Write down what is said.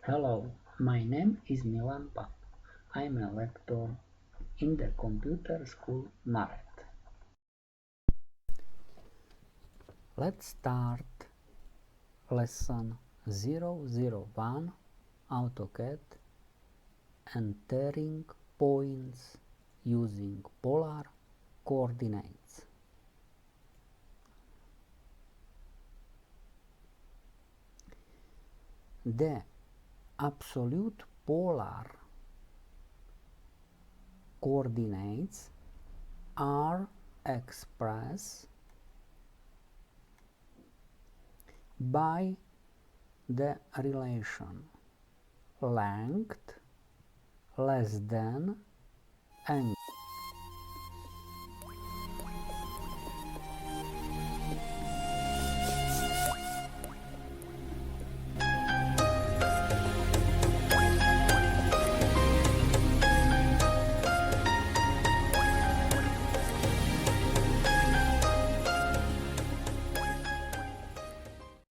Hello, my name is Milan Pap. I'm a lecturer in the computer school Maret. Let's start lesson 001 AutoCAD, entering points using polar coordinates. The absolute polar coordinates are expressed by the relation length less than angle.